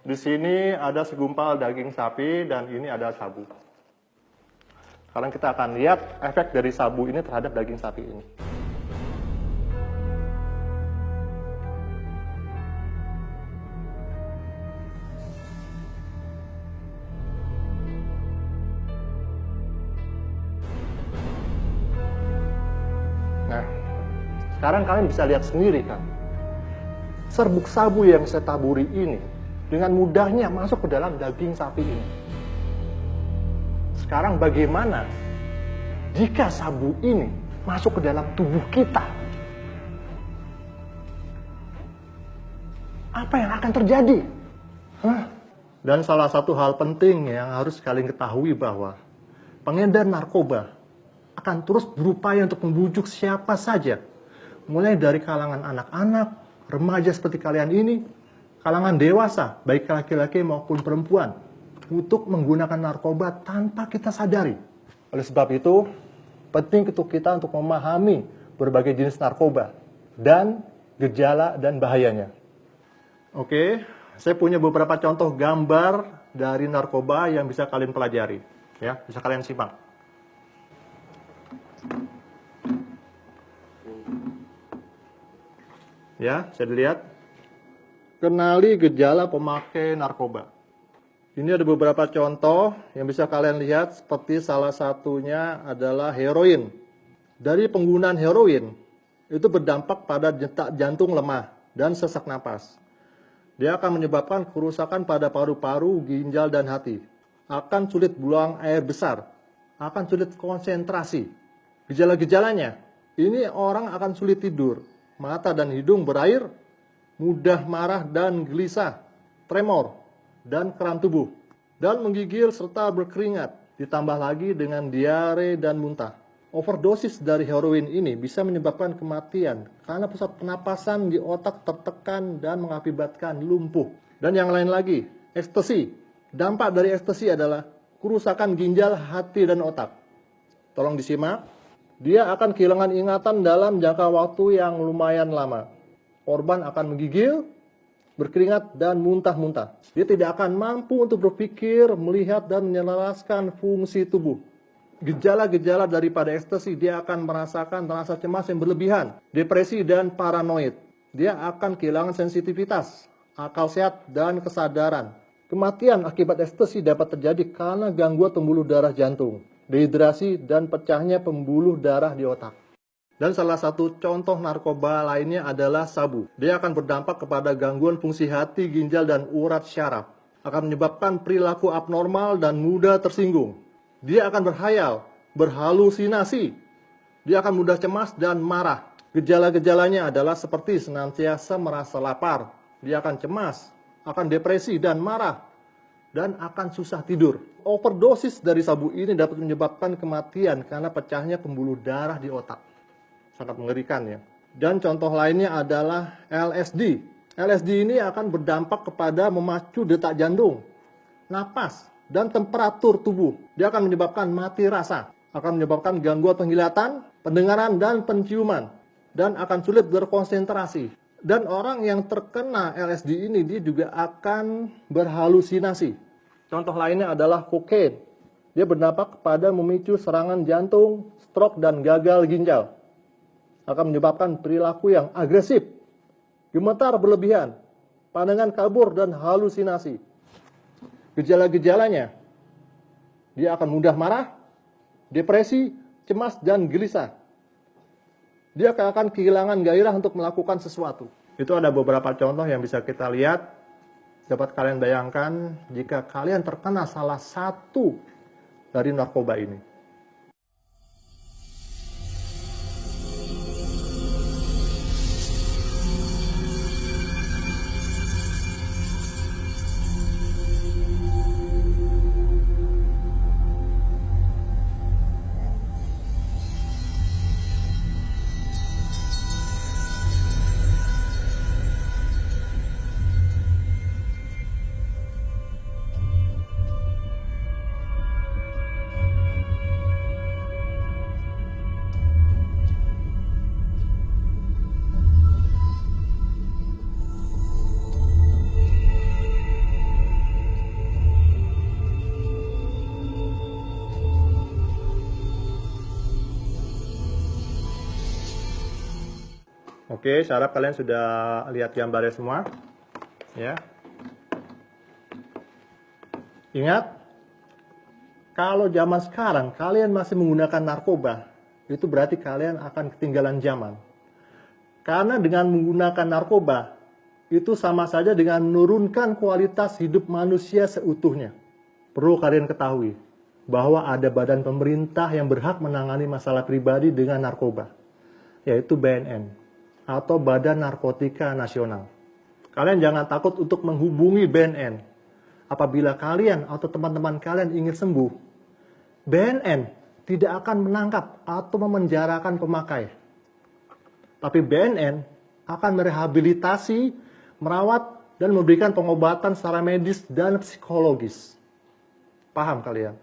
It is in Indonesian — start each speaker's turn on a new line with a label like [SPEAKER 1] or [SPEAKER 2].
[SPEAKER 1] Di sini ada segumpal daging sapi dan ini ada sabu. Sekarang kita akan lihat efek dari sabu ini terhadap daging sapi ini. Nah, sekarang kalian bisa lihat sendiri kan, serbuk sabu yang saya taburi ini dengan mudahnya masuk ke dalam daging sapi ini. Sekarang bagaimana jika sabu ini masuk ke dalam tubuh kita? Apa yang akan terjadi? Dan salah satu hal penting yang harus kalian ketahui bahwa pengedar narkoba akan terus berupaya untuk membujuk siapa saja, mulai dari kalangan anak-anak, remaja seperti kalian ini, kalangan dewasa, baik laki-laki maupun perempuan, untuk menggunakan narkoba tanpa kita sadari. Oleh sebab itu, penting untuk kita untuk memahami berbagai jenis narkoba dan gejala dan bahayanya. Oke, saya punya beberapa contoh gambar dari narkoba yang bisa kalian pelajari. Ya, bisa kalian simak. Ya, bisa dilihat. Kenali gejala pemakai narkoba. Ini ada beberapa contoh yang bisa kalian lihat, seperti salah satunya adalah heroin. Dari penggunaan heroin, itu berdampak pada detak jantung lemah dan sesak napas. Dia akan menyebabkan kerusakan pada paru-paru, ginjal, dan hati. Akan sulit buang air besar. Akan sulit konsentrasi. Gejala-gejalanya, ini orang akan sulit tidur. Mata dan hidung berair, mudah marah dan gelisah, tremor, dan kram tubuh, dan menggigil serta berkeringat, ditambah lagi dengan diare dan muntah. Overdosis dari heroin ini bisa menyebabkan kematian karena pusat penapasan di otak tertekan dan mengakibatkan lumpuh. Dan yang lain lagi, ekstasi. Dampak dari ekstasi adalah kerusakan ginjal, hati, dan otak. Tolong disimak. Dia akan kehilangan ingatan dalam jangka waktu yang lumayan lama. Korban akan menggigil, berkeringat, dan muntah-muntah. Dia tidak akan mampu untuk berpikir, melihat, dan menyelaraskan fungsi tubuh. Gejala-gejala daripada ekstasi, dia akan merasakan rasa cemas yang berlebihan, depresi, dan paranoid. Dia akan kehilangan sensitivitas, akal sehat, dan kesadaran. Kematian akibat ekstasi dapat terjadi karena gangguan pembuluh darah jantung, dehidrasi, dan pecahnya pembuluh darah di otak. Dan salah satu contoh narkoba lainnya adalah sabu. Dia akan berdampak kepada gangguan fungsi hati, ginjal, dan urat syaraf. Akan menyebabkan perilaku abnormal dan mudah tersinggung. Dia akan berhayal, berhalusinasi. Dia akan mudah cemas dan marah. Gejala-gejalanya adalah seperti senantiasa merasa lapar. Dia akan cemas, akan depresi dan marah, dan akan susah tidur. Overdosis dari sabu ini dapat menyebabkan kematian karena pecahnya pembuluh darah di otak. Sangat mengerikan ya. Dan contoh lainnya adalah LSD. LSD ini akan berdampak kepada memacu detak jantung, napas, dan temperatur tubuh. Dia akan menyebabkan mati rasa, akan menyebabkan gangguan penglihatan, pendengaran, dan penciuman, dan akan sulit berkonsentrasi. Dan orang yang terkena LSD ini dia juga akan berhalusinasi. Contoh lainnya adalah kokain. Dia berdampak kepada memicu serangan jantung, stroke, dan gagal ginjal. Akan menyebabkan perilaku yang agresif, gemetar berlebihan, pandangan kabur, dan halusinasi. Gejala-gejalanya, dia akan mudah marah, depresi, cemas, dan gelisah. Dia akan kehilangan gairah untuk melakukan sesuatu. Itu ada beberapa contoh yang bisa kita lihat. Dapat kalian bayangkan jika kalian terkena salah satu dari narkoba ini. Oke, saya harap kalian sudah lihat gambarnya semua. Ya. Ingat, kalau zaman sekarang kalian masih menggunakan narkoba, itu berarti kalian akan ketinggalan zaman. Karena dengan menggunakan narkoba, itu sama saja dengan menurunkan kualitas hidup manusia seutuhnya. Perlu kalian ketahui bahwa ada badan pemerintah yang berhak menangani masalah pribadi dengan narkoba, yaitu BNN atau Badan Narkotika Nasional. Kalian jangan takut untuk menghubungi BNN. Apabila kalian atau teman-teman kalian ingin sembuh, BNN tidak akan menangkap atau memenjarakan pemakai. Tapi BNN akan merehabilitasi, merawat, dan memberikan pengobatan secara medis dan psikologis. Paham kalian?